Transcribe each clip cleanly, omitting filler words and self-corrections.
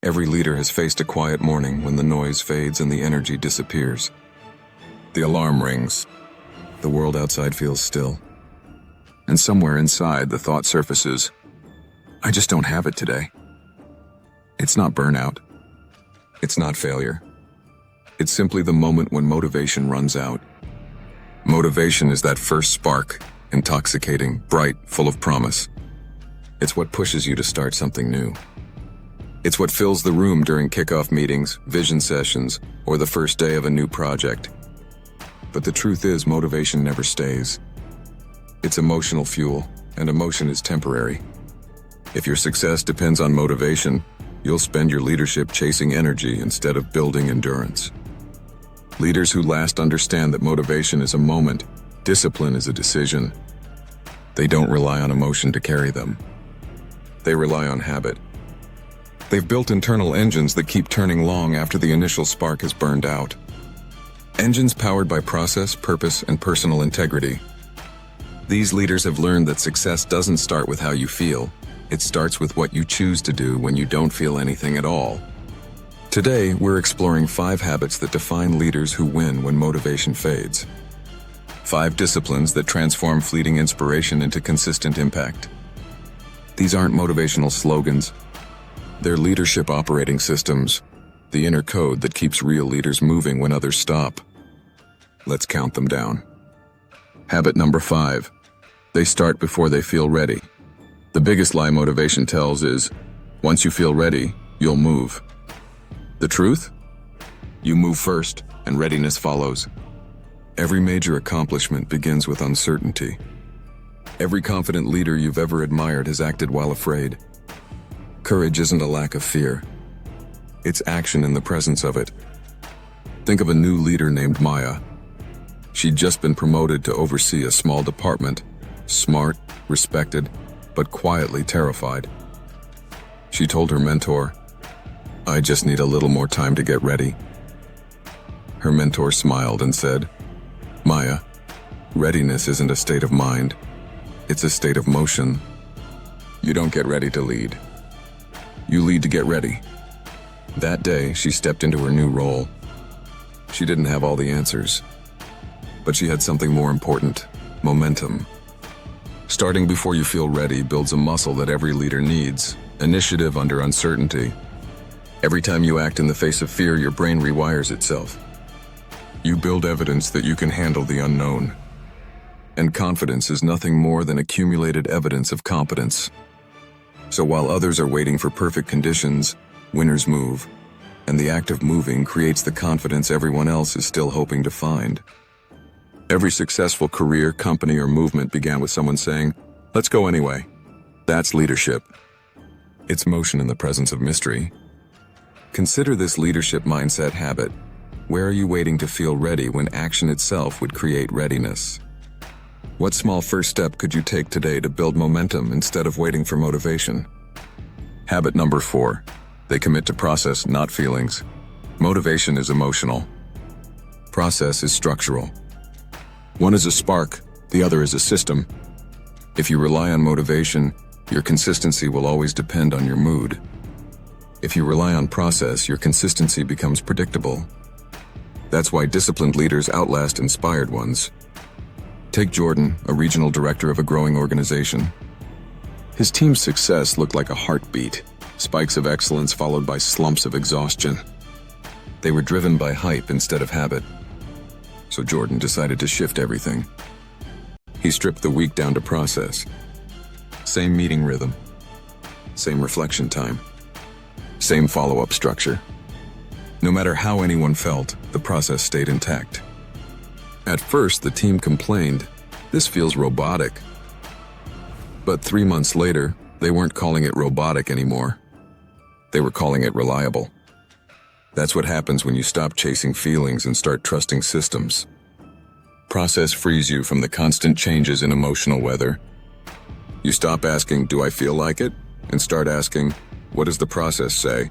Every leader has faced a quiet morning when the noise fades and the energy disappears. The alarm rings. The world outside feels still. And somewhere inside, the thought surfaces, I just don't have it today. It's not burnout. It's not failure. It's simply the moment when motivation runs out. Motivation is that first spark, intoxicating, bright, full of promise. It's what pushes you to start something new. It's what fills the room during kickoff meetings, vision sessions, or the first day of a new project. But the truth is, motivation never stays. It's emotional fuel, and emotion is temporary. If your success depends on motivation, you'll spend your leadership chasing energy instead of building endurance. Leaders who last understand that motivation is a moment, discipline is a decision. They don't rely on emotion to carry them. They rely on habit. They've built internal engines that keep turning long after the initial spark has burned out. Engines powered by process, purpose, and personal integrity. These leaders have learned that success doesn't start with how you feel. It starts with what you choose to do when you don't feel anything at all. Today, we're exploring 5 habits that define leaders who win when motivation fades. 5 disciplines that transform fleeting inspiration into consistent impact. These aren't motivational slogans. They're leadership operating systems, the inner code that keeps real leaders moving when others stop. Let's count them down. Habit number 5. They start before they feel ready. The biggest lie motivation tells is, once you feel ready, you'll move. The truth? You move first, and readiness follows. Every major accomplishment begins with uncertainty. Every confident leader you've ever admired has acted while afraid. Courage isn't a lack of fear. It's action in the presence of it. Think of a new leader named Maya. She'd just been promoted to oversee a small department, smart, respected, but quietly terrified. She told her mentor, I just need a little more time to get ready. Her mentor smiled and said, Maya, readiness isn't a state of mind. It's a state of motion. You don't get ready to lead. You lead to get ready. That day, she stepped into her new role. She didn't have all the answers, but she had something more important, momentum. Starting before you feel ready builds a muscle that every leader needs, initiative under uncertainty. Every time you act in the face of fear, your brain rewires itself. You build evidence that you can handle the unknown. And confidence is nothing more than accumulated evidence of competence. So while others are waiting for perfect conditions, winners move, and the act of moving creates the confidence everyone else is still hoping to find. Every successful career, company, or movement began with someone saying, let's go anyway. That's leadership. It's motion in the presence of mystery. Consider this leadership mindset habit. Where are you waiting to feel ready when action itself would create readiness? What small first step could you take today to build momentum instead of waiting for motivation? Habit number 4. They commit to process, not feelings. Motivation is emotional. Process is structural. One is a spark, the other is a system. If you rely on motivation, your consistency will always depend on your mood. If you rely on process, your consistency becomes predictable. That's why disciplined leaders outlast inspired ones. Take Jordan, a regional director of a growing organization. His team's success looked like a heartbeat, spikes of excellence followed by slumps of exhaustion. They were driven by hype instead of habit. So Jordan decided to shift everything. He stripped the week down to process. Same meeting rhythm, same reflection time, same follow-up structure. No matter how anyone felt, the process stayed intact. At first, the team complained, this feels robotic. But 3 months later, they weren't calling it robotic anymore. They were calling it reliable. That's what happens when you stop chasing feelings and start trusting systems. Process frees you from the constant changes in emotional weather. You stop asking, do I feel like it? And start asking, what does the process say?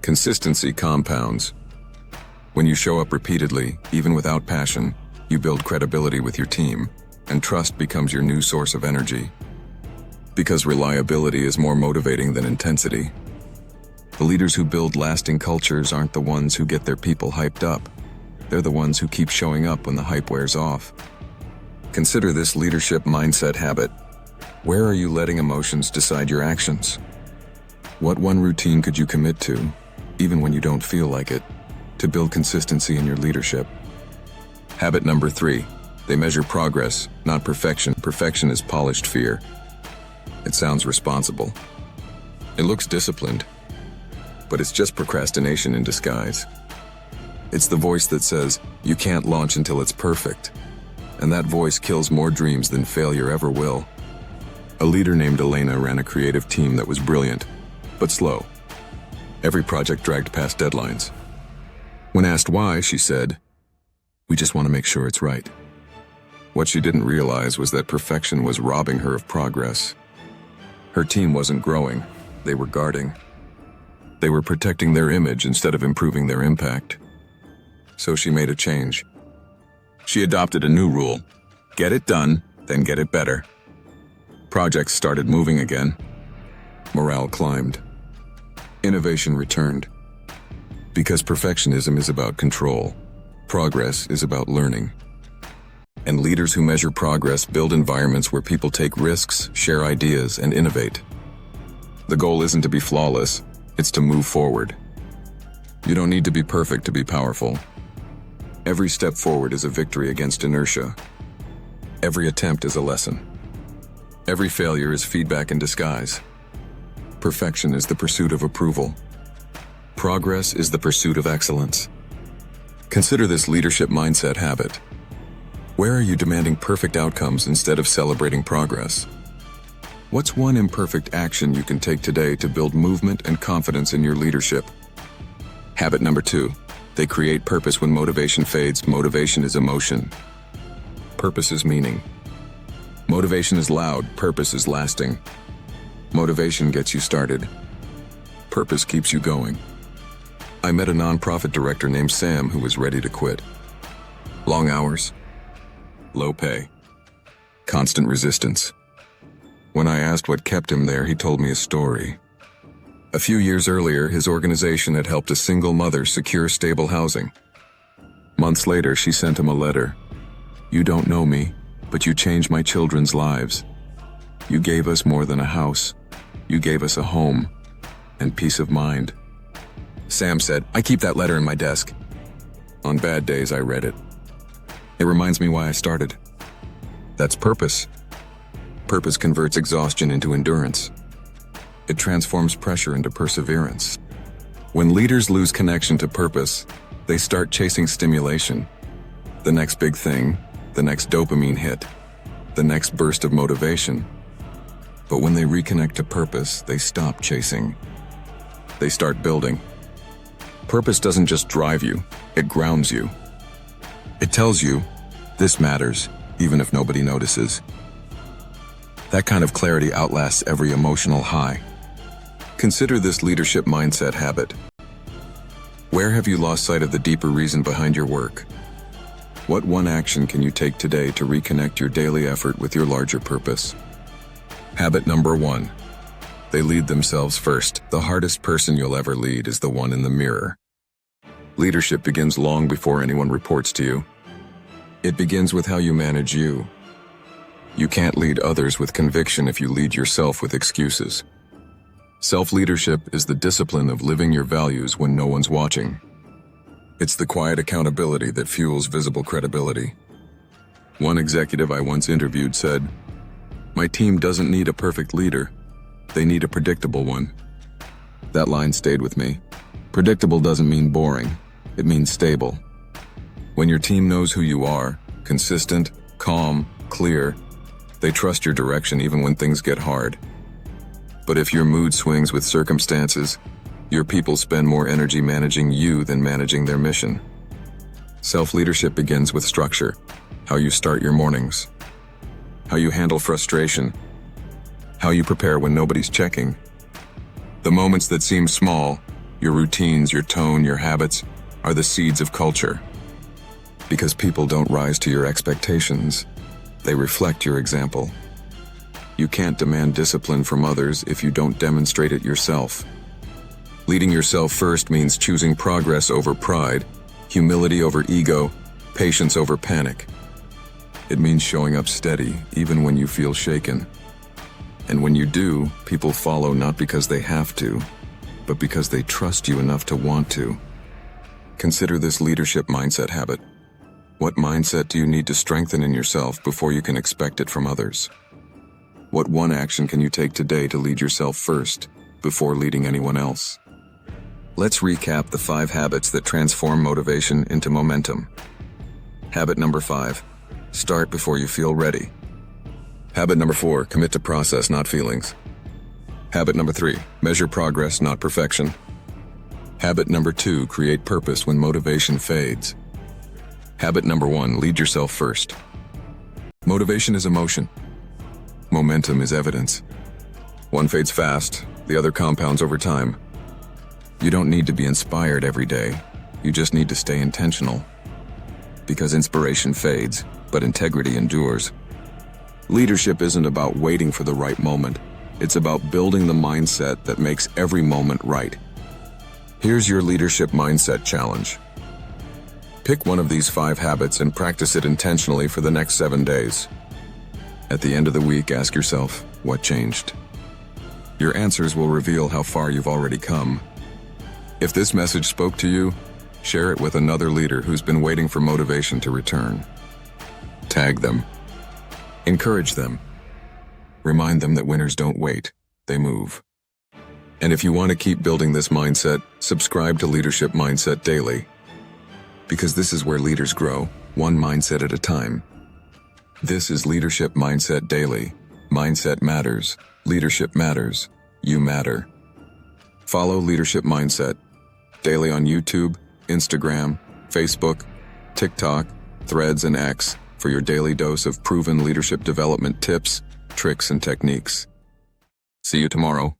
Consistency compounds. When you show up repeatedly, even without passion, you build credibility with your team, and trust becomes your new source of energy. Because reliability is more motivating than intensity. The leaders who build lasting cultures aren't the ones who get their people hyped up. They're the ones who keep showing up when the hype wears off. Consider this leadership mindset habit. Where are you letting emotions decide your actions? What one routine could you commit to, even when you don't feel like it, to build consistency in your leadership? Habit number 3. They measure progress, not perfection. Perfection is polished fear. It sounds responsible. It looks disciplined. But it's just procrastination in disguise. It's the voice that says, you can't launch until it's perfect. And that voice kills more dreams than failure ever will. A leader named Elena ran a creative team that was brilliant, but slow. Every project dragged past deadlines. When asked why, she said, "We just want to make sure it's right." What she didn't realize was that perfection was robbing her of progress. Her team wasn't growing, they were guarding. They were protecting their image instead of improving their impact. So she made a change. She adopted a new rule: get it done, then get it better. Projects started moving again. Morale climbed. Innovation returned. Because perfectionism is about control, progress is about learning. And leaders who measure progress build environments where people take risks, share ideas, and innovate. The goal isn't to be flawless, it's to move forward. You don't need to be perfect to be powerful. Every step forward is a victory against inertia. Every attempt is a lesson. Every failure is feedback in disguise. Perfection is the pursuit of approval. Progress is the pursuit of excellence. Consider this leadership mindset habit. Where are you demanding perfect outcomes instead of celebrating progress? What's one imperfect action you can take today to build movement and confidence in your leadership? Habit number 2. They create purpose when motivation fades. Motivation is emotion. Purpose is meaning. Motivation is loud, purpose is lasting. Motivation gets you started. Purpose keeps you going. I met a nonprofit director named Sam who was ready to quit. Long hours, low pay, constant resistance. When I asked what kept him there, he told me a story. A few years earlier, his organization had helped a single mother secure stable housing. Months later, she sent him a letter. "You don't know me, but you changed my children's lives. You gave us more than a house. You gave us a home and peace of mind." Sam said, "I keep that letter in my desk. On bad days, I read it. It reminds me why I started." That's purpose. Purpose converts exhaustion into endurance. It transforms pressure into perseverance. When leaders lose connection to purpose, they start chasing stimulation. The next big thing, the next dopamine hit, the next burst of motivation. But when they reconnect to purpose, they stop chasing. They start building. Purpose doesn't just drive you, it grounds you. It tells you, this matters, even if nobody notices. That kind of clarity outlasts every emotional high. Consider this leadership mindset habit. Where have you lost sight of the deeper reason behind your work? What one action can you take today to reconnect your daily effort with your larger purpose? Habit number 1. They lead themselves first. The hardest person you'll ever lead is the one in the mirror. Leadership begins long before anyone reports to you. It begins with how you manage you. You can't lead others with conviction if you lead yourself with excuses. Self-leadership is the discipline of living your values when no one's watching. It's the quiet accountability that fuels visible credibility. One executive I once interviewed said, "My team doesn't need a perfect leader. They need a predictable one." That line stayed with me. Predictable doesn't mean boring. It means stable. When your team knows who you are, consistent, calm, clear, they trust your direction even when things get hard. But if your mood swings with circumstances, your people spend more energy managing you than managing their mission. Self-leadership begins with structure, how you start your mornings, how you handle frustration, how you prepare when nobody's checking. The moments that seem small, your routines, your tone, your habits, are the seeds of culture. Because people don't rise to your expectations, they reflect your example. You can't demand discipline from others if you don't demonstrate it yourself. Leading yourself first means choosing progress over pride, humility over ego, patience over panic. It means showing up steady, even when you feel shaken. And when you do, people follow not because they have to, but because they trust you enough to want to. Consider this leadership mindset habit. What mindset do you need to strengthen in yourself before you can expect it from others? What one action can you take today to lead yourself first, before leading anyone else? Let's recap the 5 habits that transform motivation into momentum. Habit number 5, start before you feel ready. Habit number 4, commit to process, not feelings. Habit number 3, measure progress, not perfection. Habit number 2, create purpose when motivation fades. Habit number 1, lead yourself first. Motivation is emotion. Momentum is evidence. One fades fast, the other compounds over time. You don't need to be inspired every day. You just need to stay intentional. Because inspiration fades, but integrity endures. Leadership isn't about waiting for the right moment. It's about building the mindset that makes every moment right. Here's your leadership mindset challenge. Pick one of these 5 habits and practice it intentionally for the next 7 days. At the end of the week, ask yourself, what changed? Your answers will reveal how far you've already come. If this message spoke to you, share it with another leader who's been waiting for motivation to return. Tag them. Encourage them. Remind them that winners don't wait, they move. And if you want to keep building this mindset, subscribe to Leadership Mindset Daily. Because this is where leaders grow, one mindset at a time. This is Leadership Mindset Daily. Mindset matters. Leadership matters. You matter. Follow Leadership Mindset Daily on YouTube, Instagram, Facebook, TikTok, Threads, and X for your daily dose of proven leadership development tips, tricks, and techniques. See you tomorrow.